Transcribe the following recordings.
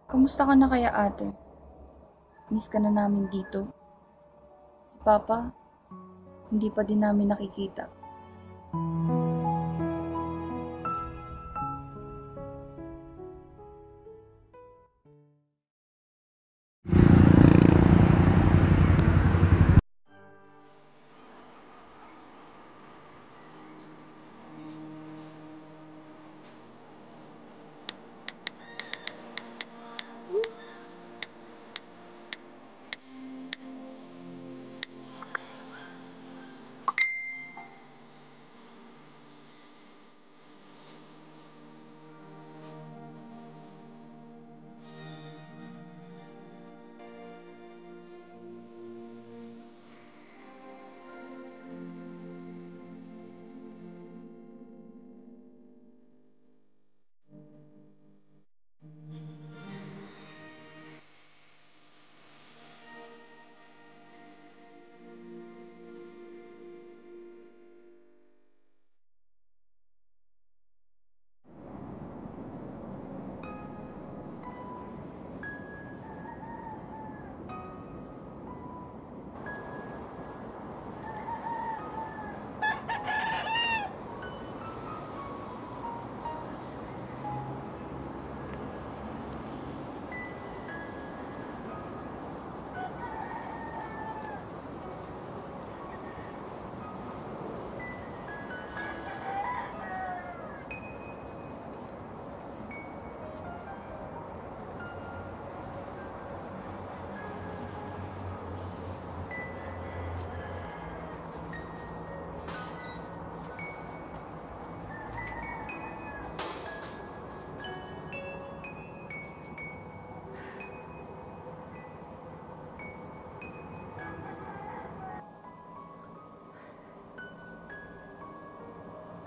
Kamusta ka na kaya ate? Miss ka na namin dito. Si Papa, hindi pa din namin nakikita.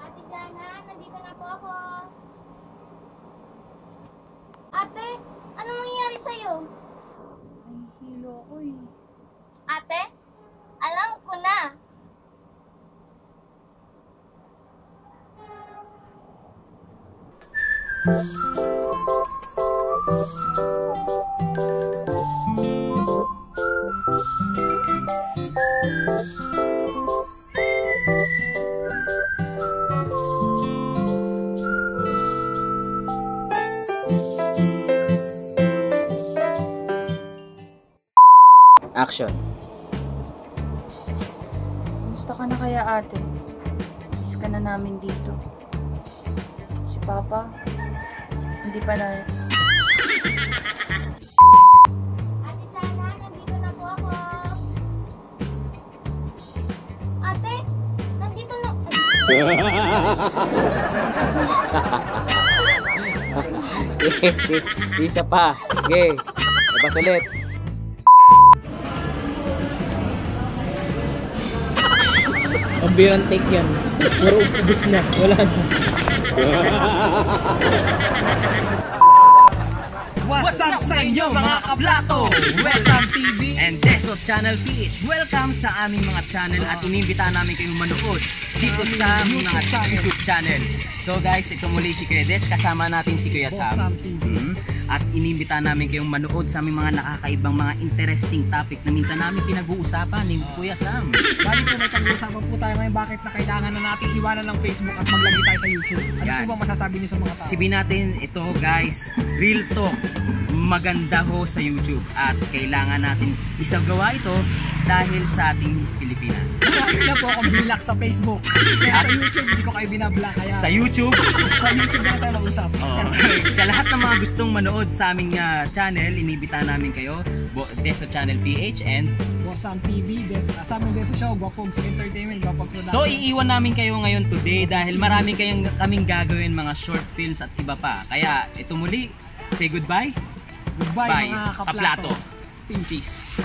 Ate Jana, nandito na po ako. Ate, anong nangyayari sa'yo? Nahihilo ako eh. Ate, alam ko na. Action. Kamusta ka na kaya ate? Miss ka na namin dito. Si Papa, hindi pa na... Ate Jana, nandito na po ako. Ate, nandito na... Isa pa. Sige. Labas ulit. Ang birang take yan. Puro ubus na. Wala na. What's up sa inyo mga kablato? Wesam TV and Desot Channel PH. Welcome sa aming mga channel at inimbita namin kayong manood dito sa mga YouTube channel. So guys, ito muli si Kuya Des, kasama natin si Kuya Sam. At inimbita namin kayong manood sa aming mga nakakaibang mga interesting topic na minsan namin pinag-uusapan ni Kuya Sam. Bali po may pag-uusapan po tayo ngayon bakit na kailangan na natin iwanan ng Facebook at maglagay tayo sa YouTube. Ano Yan. po bang masasabi niyo sa mga tao? Sabihin natin ito guys, real talk, maganda ho sa YouTube at kailangan natin isagawa ito dahil sa ating Pilipinas. Marami na po akong bilak sa Facebook. Kaya sa YouTube hindi ko kayo binablock. Kaya Sa YouTube, sa YouTube na tayo mag-usap. sa lahat ng mga gustong manood sa aming channel, inibita namin kayo, Deso Channel PH and Wesam TV, sa amin Deso Show, Guapogs Entertainment, Guapogs Production. so iiwan namin kayo ngayon today dahil marami kaming gagawin mga short films at iba pa. Kaya ito muli, say goodbye. Goodbye Bye. mga kaplato. Kaplato. Peace.